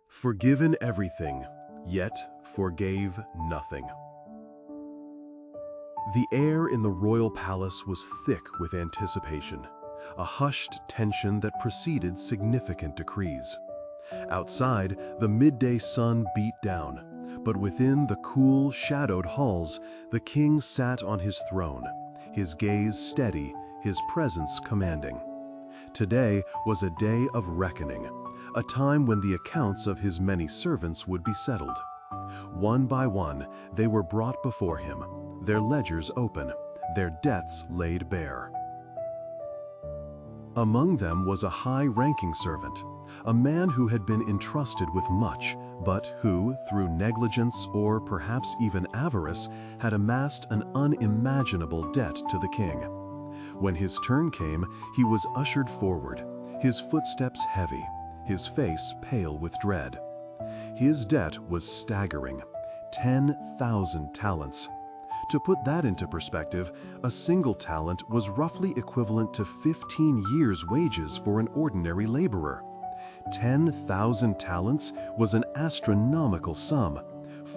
Forgiven everything, yet forgave nothing. The air in the royal palace was thick with anticipation, a hushed tension that preceded significant decrees. Outside, the midday sun beat down, but within the cool, shadowed halls, the king sat on his throne, his gaze steady, his presence commanding. Today was a day of reckoning, a time when the accounts of his many servants would be settled. One by one, they were brought before him, their ledgers open, their debts laid bare. Among them was a high-ranking servant, a man who had been entrusted with much, but who, through negligence or perhaps even avarice, had amassed an unimaginable debt to the king. When his turn came, he was ushered forward, his footsteps heavy, his face pale with dread. His debt was staggering, 10,000 talents. To put that into perspective, a single talent was roughly equivalent to 15 years' wages for an ordinary laborer. 10,000 talents was an astronomical sum,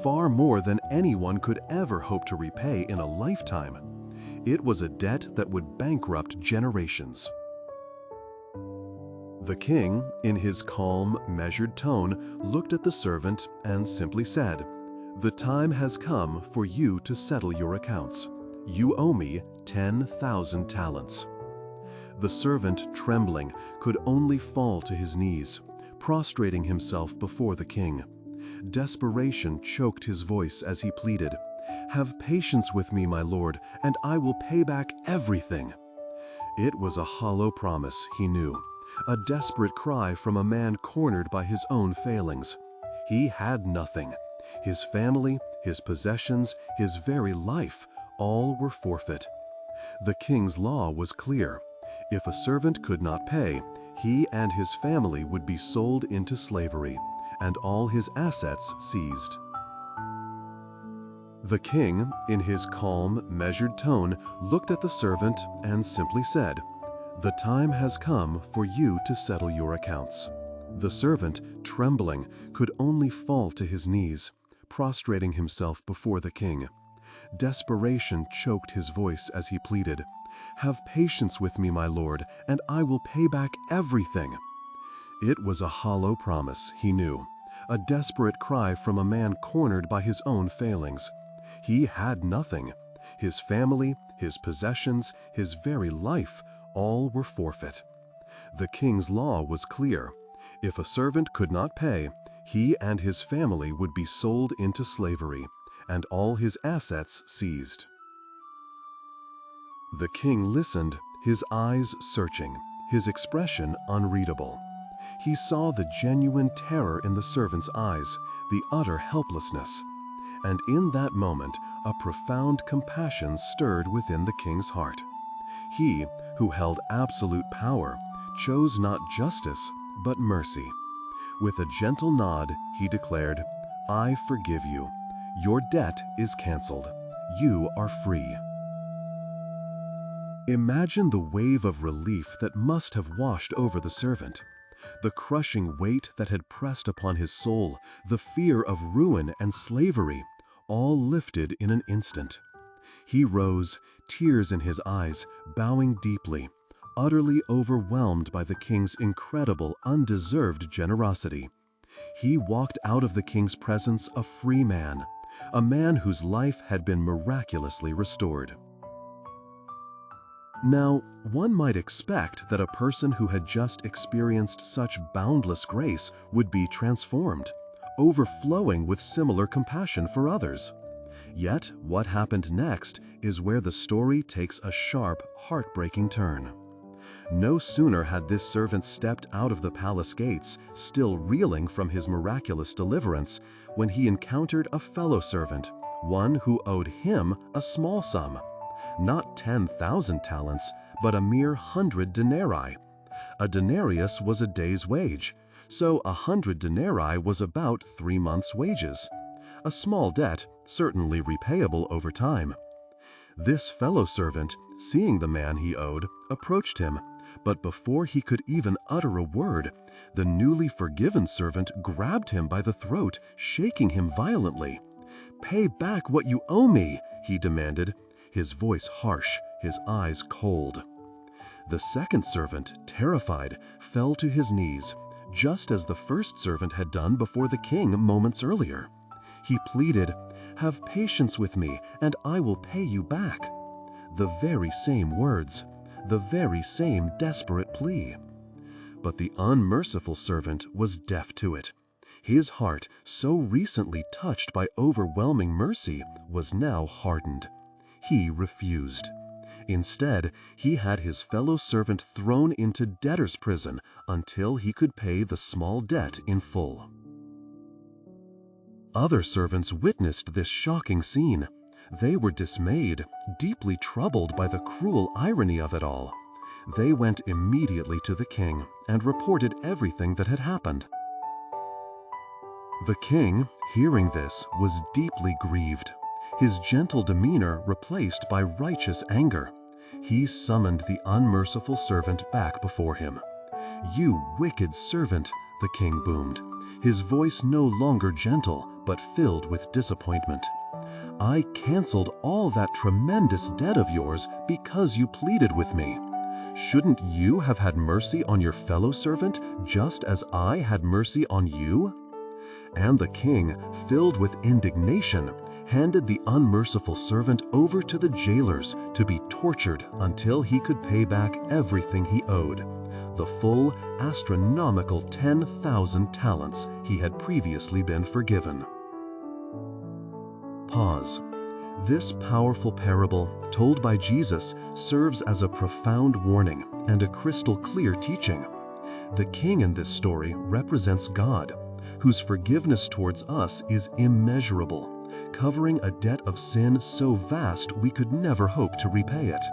far more than anyone could ever hope to repay in a lifetime. It was a debt that would bankrupt generations. The king, in his calm, measured tone, looked at the servant and simply said, "The time has come for you to settle your accounts. You owe me 10,000 talents." The servant, trembling, could only fall to his knees, prostrating himself before the king. Desperation choked his voice as he pleaded, "Have patience with me, my lord, and I will pay back everything." It was a hollow promise, he knew, a desperate cry from a man cornered by his own failings. He had nothing. His family, his possessions, his very life, all were forfeit. The king's law was clear. If a servant could not pay, he and his family would be sold into slavery, and all his assets seized. The king, in his calm, measured tone, looked at the servant and simply said, "The time has come for you to settle your accounts." The servant, trembling, could only fall to his knees, prostrating himself before the king. Desperation choked his voice as he pleaded, "Have patience with me, my lord, and I will pay back everything." It was a hollow promise, he knew, a desperate cry from a man cornered by his own failings. He had nothing. His family, his possessions, his very life, all were forfeit. The king's law was clear. If a servant could not pay, he and his family would be sold into slavery, and all his assets seized. The king listened, his eyes searching, his expression unreadable. He saw the genuine terror in the servant's eyes, the utter helplessness. And in that moment, a profound compassion stirred within the king's heart. He, who held absolute power, chose not justice, but mercy. With a gentle nod, he declared, "I forgive you. Your debt is canceled. You are free." Imagine the wave of relief that must have washed over the servant. The crushing weight that had pressed upon his soul, the fear of ruin and slavery, all lifted in an instant. He rose, tears in his eyes, bowing deeply, utterly overwhelmed by the king's incredible, undeserved generosity. He walked out of the king's presence a free man, a man whose life had been miraculously restored. Now, one might expect that a person who had just experienced such boundless grace would be transformed, overflowing with similar compassion for others. Yet, what happened next is where the story takes a sharp, heartbreaking turn. No sooner had this servant stepped out of the palace gates, still reeling from his miraculous deliverance, when he encountered a fellow servant, one who owed him a small sum. Not 10,000 talents, but a mere 100 denarii. A denarius was a day's wage, so 100 denarii was about 3 months' wages. A small debt, certainly repayable over time. This fellow servant, seeing the man he owed, approached him, But before he could even utter a word, the newly forgiven servant grabbed him by the throat, shaking him violently. "Pay back what you owe me," he demanded, his voice harsh, his eyes cold. The second servant, terrified, fell to his knees, just as the first servant had done before the king moments earlier. He pleaded, "Have patience with me, and I will pay you back." The very same words, the very same desperate plea. But the unmerciful servant was deaf to it. His heart, so recently touched by overwhelming mercy, was now hardened. He refused. Instead, he had his fellow servant thrown into debtor's prison until he could pay the small debt in full. Other servants witnessed this shocking scene. They were dismayed, deeply troubled by the cruel irony of it all. They went immediately to the king and reported everything that had happened. The king, hearing this, was deeply grieved, his gentle demeanor replaced by righteous anger. He summoned the unmerciful servant back before him. "You wicked servant," the king boomed, his voice no longer gentle but filled with disappointment. "I canceled all that tremendous debt of yours because you pleaded with me. Shouldn't you have had mercy on your fellow servant just as I had mercy on you?" And the king, filled with indignation, handed the unmerciful servant over to the jailers to be tortured until he could pay back everything he owed, the full astronomical 10,000 talents he had previously been forgiven. Pause. This powerful parable, told by Jesus, serves as a profound warning and a crystal clear teaching. The king in this story represents God, whose forgiveness towards us is immeasurable, covering a debt of sin so vast we could never hope to repay it.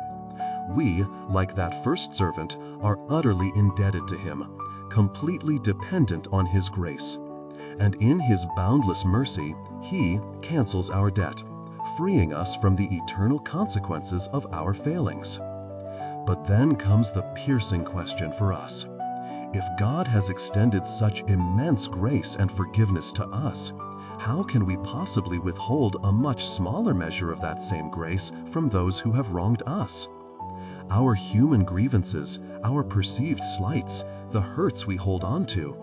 We, like that first servant, are utterly indebted to him, completely dependent on his grace. And in his boundless mercy, he cancels our debt, freeing us from the eternal consequences of our failings. But then comes the piercing question for us. If God has extended such immense grace and forgiveness to us, how can we possibly withhold a much smaller measure of that same grace from those who have wronged us? Our human grievances, our perceived slights, the hurts we hold on to,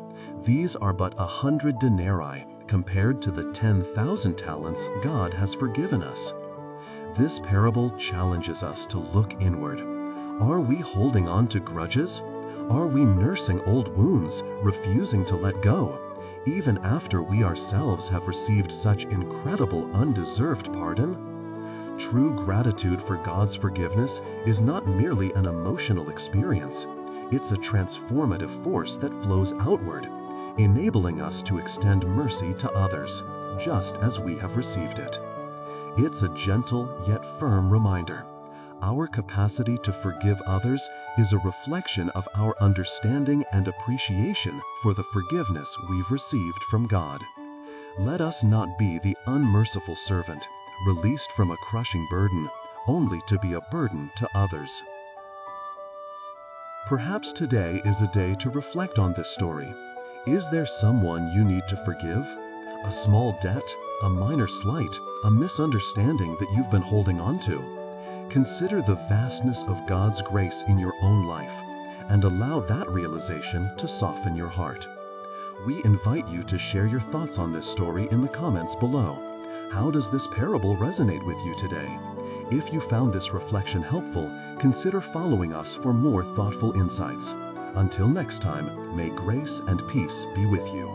these are but 100 denarii compared to the 10,000 talents God has forgiven us. This parable challenges us to look inward. Are we holding on to grudges? Are we nursing old wounds, refusing to let go, even after we ourselves have received such incredible undeserved pardon? True gratitude for God's forgiveness is not merely an emotional experience. It's a transformative force that flows outward, enabling us to extend mercy to others, just as we have received it. It's a gentle yet firm reminder. Our capacity to forgive others is a reflection of our understanding and appreciation for the forgiveness we've received from God. Let us not be the unmerciful servant, released from a crushing burden, only to be a burden to others. Perhaps today is a day to reflect on this story. Is there someone you need to forgive? A small debt, a minor slight, a misunderstanding that you've been holding on to? Consider the vastness of God's grace in your own life and allow that realization to soften your heart. We invite you to share your thoughts on this story in the comments below. How does this parable resonate with you today? If you found this reflection helpful, consider following us for more thoughtful insights. Until next time, may grace and peace be with you.